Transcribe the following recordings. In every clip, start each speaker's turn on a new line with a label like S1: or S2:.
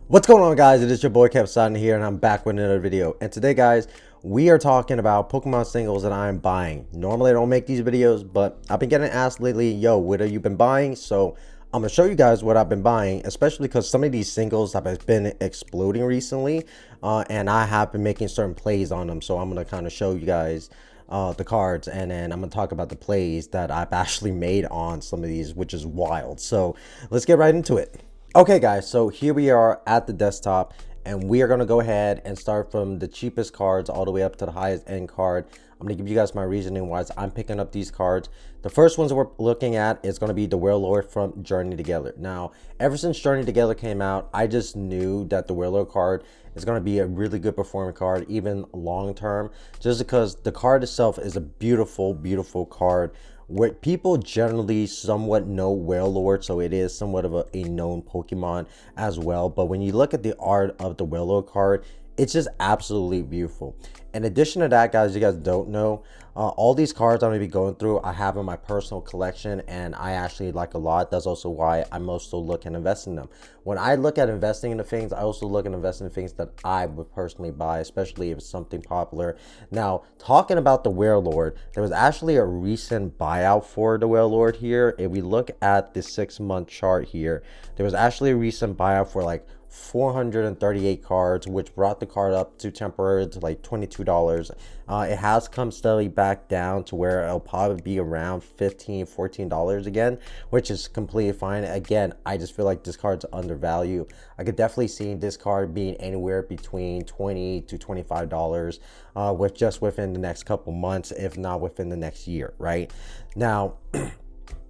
S1: What's going on, guys? It is your boy Kevin here, and I'm back with another video. And today, guys, we are talking about Pokemon singles that I'm buying. Normally I don't make these videos, but I've been getting asked lately, yo, what have you been buying? So I'm gonna show you guys what I've been buying, especially because some of these singles have been exploding recently, and I have been making certain plays on them. So I'm gonna kind of show you guys the cards, and then I'm gonna talk about the plays that I've actually made on some of these, which is wild. So let's get right into it. Okay, guys, so here we are at the desktop, and we are going to go ahead and start from the cheapest cards all the way up to the highest end card. I'm going to give you guys my reasoning why I'm picking up these cards. The first ones that we're looking at is going to be the Wailord from Journey Together. Now, ever since Journey Together came out, I just knew that the Wailord card is going to be a really good performing card, even long term, just because the card itself is a beautiful, beautiful card. Where people generally somewhat know Wailord, so it is somewhat of a known Pokemon as well. But when you look at the art of the Wailord card, it's just absolutely beautiful. In addition to that, guys, you guys don't know, all these cards I'm going to be going through, I have in my personal collection, and I actually like a lot. That's also why I'm also looking to invest in them. When I look at investing into things, I also look at investing in things that I would personally buy, especially if it's something popular. Now, talking about the Wailord, there was actually a recent buyout for the Wailord here. If we look at the 6-month chart here, there was actually a recent buyout for like 438 cards, which brought the card up to temporary to like $22. It has come steadily back down to where it'll probably be around $14 again, which is completely fine. Again, I just feel like this card's undervalued. I could definitely see this card being anywhere between $20 to $25 with just within the next couple months, if not within the next year, right? Now,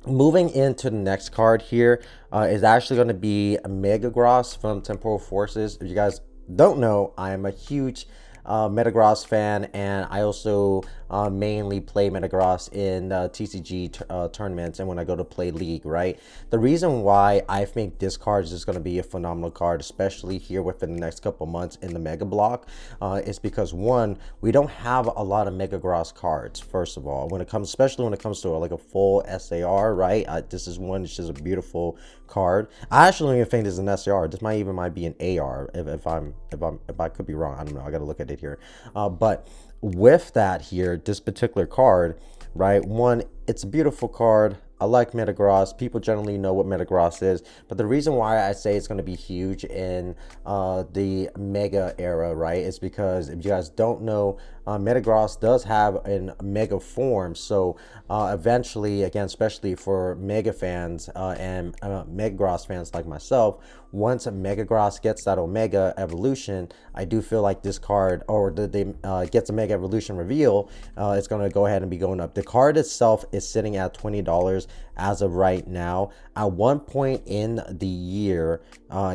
S1: moving into the next card here is actually going to be a Metagross from Temporal Forces. If you guys don't know, I am a huge Metagross fan, and I also mainly play Metagross in TCG tournaments and when I go to play League, right? The reason why I think this card is just going to be a phenomenal card, especially here within the next couple months in the Mega Block, is because, one, we don't have a lot of Metagross cards, first of all, when it comes, especially when it comes to like a full SAR, right? This is one, it's just a beautiful card. I actually don't even think this is an SAR. This might be an AR if I could be wrong. I don't know. I got to look at it here. But with that here, this particular card, right? One, it's a beautiful card. I like Metagross. People generally know what Metagross is, but the reason why I say it's going to be huge in the Mega era, right, is because if you guys don't know, Metagross does have a Mega form. So eventually, again, especially for Mega fans and Metagross fans like myself, once Metagross gets that Omega evolution, I do feel like this card, or they gets a Mega evolution reveal, it's going to go ahead and be going up. The card itself is sitting at $20 as of right now. At one point in the year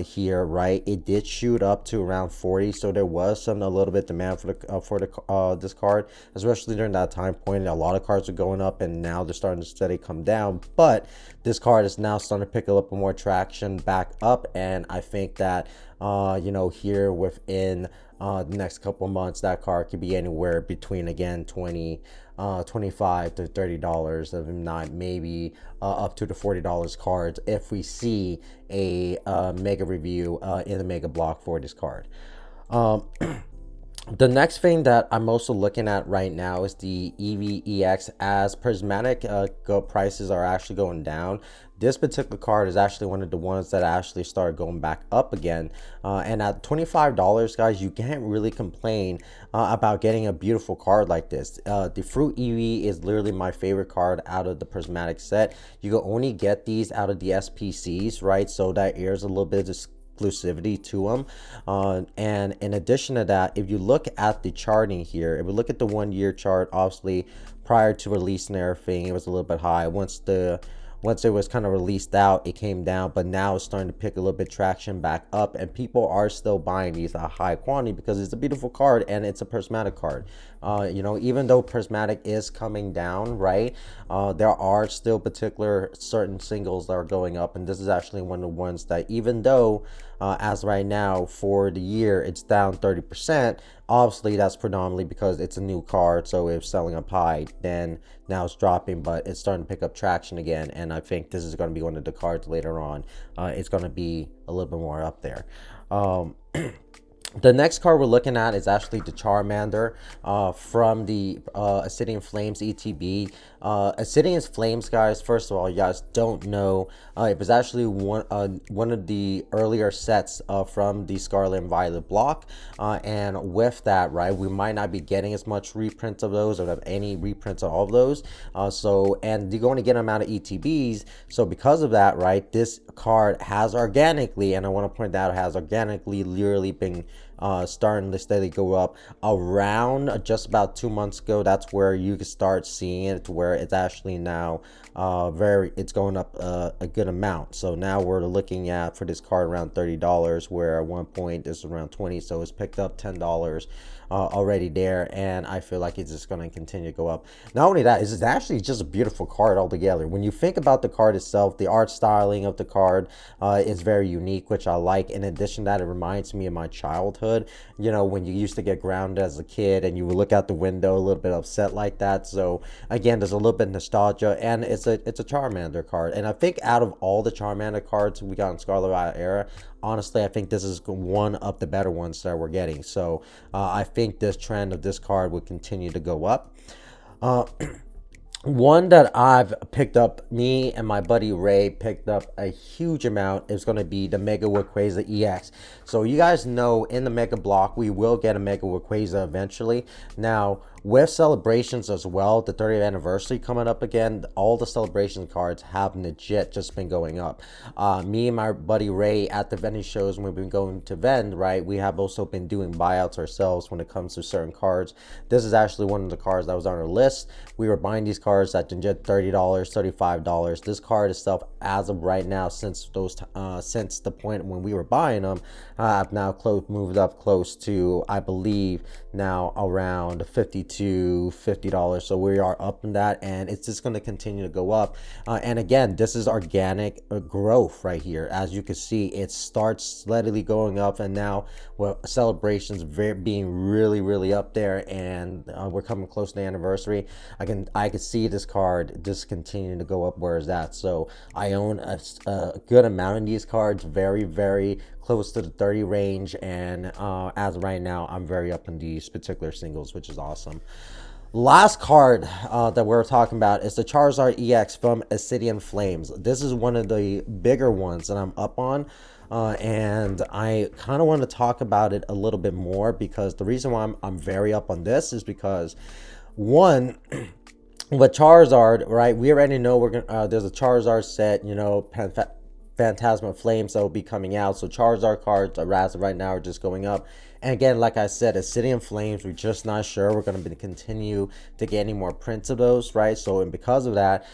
S1: here, right, it did shoot up to around 40, so there was a little bit demand for this card, especially during that time point. A lot of cards are going up, and now they're starting to steadily come down, but this card is now starting to pick up more traction back up, and I think that you know, here within the next couple of months, that card could be anywhere between, again, $25 to $30, if not maybe up to the $40 cards, if we see a mega review in the Mega Block for this card. The next thing that I'm also looking at right now is the Eevee EX. As prismatic prices are actually going down, this particular card is actually one of the ones that actually started going back up again. And at $25, guys, you can't really complain about getting a beautiful card like this. The Fruit Eevee is literally my favorite card out of the prismatic set. You can only get these out of the SPCs, right? So that airs a little bit of exclusivity to them. And in addition to that, if you look at the charting here, if we look at the 1 year chart, obviously prior to release and everything, it was a little bit high. Once it was kind of released out, it came down, but now it's starting to pick a little bit traction back up, and people are still buying these at a high quantity because it's a beautiful card and it's a prismatic card. You know, even though prismatic is coming down, right, there are still particular certain singles that are going up, and this is actually one of the ones that, even though as right now for the year it's down 30%, obviously that's predominantly because it's a new card, so if selling up high, then now it's dropping, but it's starting to pick up traction again, and I think this is going to be one of the cards later on. It's going to be a little bit more up there. The next card we're looking at is actually the Charmander from the Obsidian Flames ETB. Obsidian Flames, guys, first of all, you guys don't know, it was actually one of the earlier sets from the Scarlet and Violet block. And with that, right, we might not be getting as much reprints of those or have any reprints of all of those. And you're going to get them out of ETBs. So because of that, right, this card has organically, and I want to point out, has organically literally been starting to steadily go up around just about 2 months ago. That's where you can start seeing it, to where it's actually now it's going up a good amount. So now we're looking at, for this card, around $30, where at one point this was around 20, so it's picked up $10 already there, and I feel like it's just going to continue to go up. Not only that, it's actually just a beautiful card altogether. When you think about the card itself, the art styling of the card is very unique, which I like. In addition to that, it reminds me of my childhood, you know, when you used to get grounded as a kid and you would look out the window a little bit upset like that. So again, there's a little bit of nostalgia, and it's a Charmander card. And I think out of all the Charmander cards we got in Scarlet Violet era, honestly, I think this is one of the better ones that we're getting. So I think this trend of this card will continue to go up. One that I've picked up, me and my buddy Ray picked up a huge amount, is going to be the Mega Rayquaza EX. So you guys know, in the Mega Block, we will get a Mega Rayquaza eventually. Now, with celebrations as well, the 30th anniversary coming up again, all the celebration cards have legit just been going up. Me and my buddy Ray at the vending shows, when we've been going to vend, right, we have also been doing buyouts ourselves when it comes to certain cards. This is actually one of the cards that was on our list. We were buying these cards at legit $30, $35. This card itself, as of right now, since the point when we were buying them, I've now moved up close to, I believe, now around $50 to $50. So we are up in that, and it's just going to continue to go up. And again, this is organic growth right here. As you can see, it starts steadily going up, and now with celebrations being really up there, and we're coming close to the anniversary, I can see this card just continuing to go up. Where is that? So I own a good amount of these cards, very close to the 30 range, and as of right now, I'm very up in these particular singles, which is awesome. Last card that we're talking about is the Charizard EX from Obsidian Flames. This is one of the bigger ones that I'm up on, and I kind of want to talk about it a little bit more, because the reason why I'm very up on this is because, one, with Charizard, right, we already know we're gonna there's a Charizard set, you know, Phantasma Flames that will be coming out. So Charizard cards, as of right now, are just going up. And again, like I said, Obsidian Flames, we're just not sure we're going to continue to get any more prints of those, right? So, and because of that,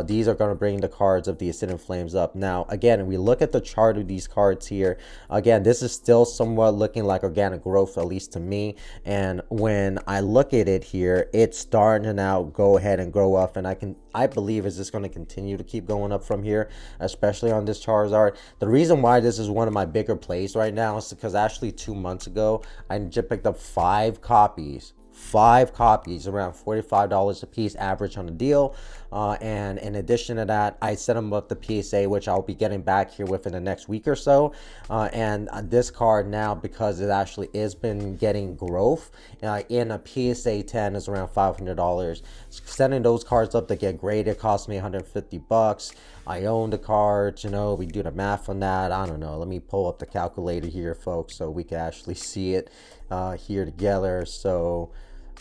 S1: these are going to bring the cards of the Obsidian Flames up. Now, again, we look at the chart of these cards here. Again, this is still somewhat looking like organic growth, at least to me. And when I look at it here, it's starting to now go ahead and grow up. And I believe is just going to continue to keep going up from here, especially on this Charizard. The reason why this is one of my bigger plays right now is because actually 2 months ago, I just picked up 5 copies, around $45 a piece average on the deal. And in addition to that, I set them up the PSA, which I'll be getting back here within the next week or so. And this card now, because it actually has been getting growth in a PSA 10, is around $500. Setting those cards up to get graded cost me $150. I own the cards, you know, we do the math on that. I don't know, let me pull up the calculator here, folks, so we can actually see it here together. So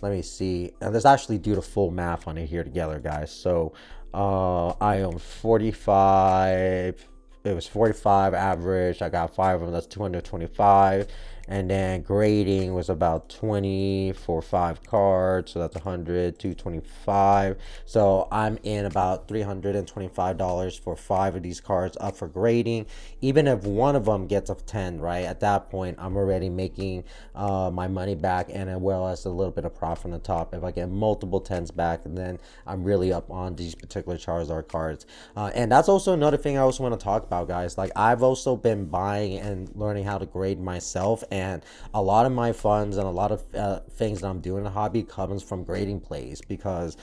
S1: let me see, and let's actually do the full math on it here together, guys. So I own 45, it was 45 average, I got 5 of them, that's 225. And then grading was about 20 for 5 cards, so that's 100, 225. So I'm in about $325 for 5 of these cards up for grading. Even if one of them gets a 10, right, at that point I'm already making my money back, and as well as a little bit of profit on the top. If I get multiple 10s back, then I'm really up on these particular Charizard cards. And that's also another thing I also want to talk about, guys. Like, I've also been buying and learning how to grade myself, and a lot of my funds and a lot of things that I'm doing in the hobby comes from grading plays, because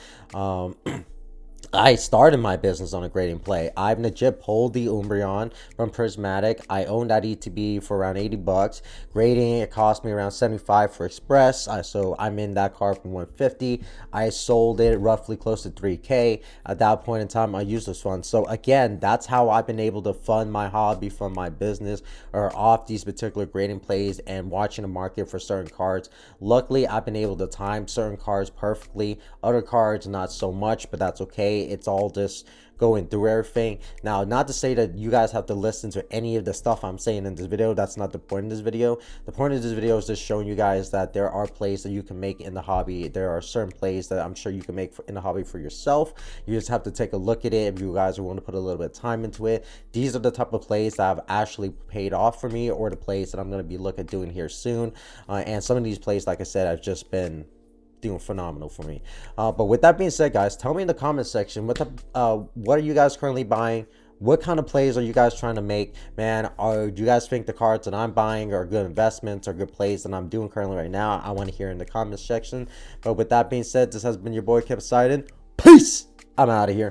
S1: I started my business on a grading play. I've legit pulled the Umbreon from Prismatic. I owned that ETB for around 80 bucks. Grading, it cost me around 75 for Express. So I'm in that card for 150. I sold it roughly close to 3K. At that point in time, I used this fund. So again, that's how I've been able to fund my hobby, fund my business, or off these particular grading plays and watching the market for certain cards. Luckily, I've been able to time certain cards perfectly. Other cards, not so much, but that's okay. It's all just going through everything. Now, not to say that you guys have to listen to any of the stuff I'm saying in this video. That's not the point of this video. The point of this video is just showing you guys that there are plays that you can make in the hobby. There are certain plays that I'm sure you can make in the hobby for yourself. You just have to take a look at it if you guys are willing to put a little bit of time into it. These are the type of plays that have actually paid off for me, or the plays that I'm going to be looking at doing here soon. And some of these plays, like I said, have just been doing phenomenal for me. But with that being said, guys, tell me in the comment section what are you guys currently buying? What kind of plays are you guys trying to make? Man, do you guys think the cards that I'm buying are good investments or good plays that I'm doing currently right now? I want to hear in the comment section. But with that being said, this has been your boy Kip Sidon. Peace. I'm out of here.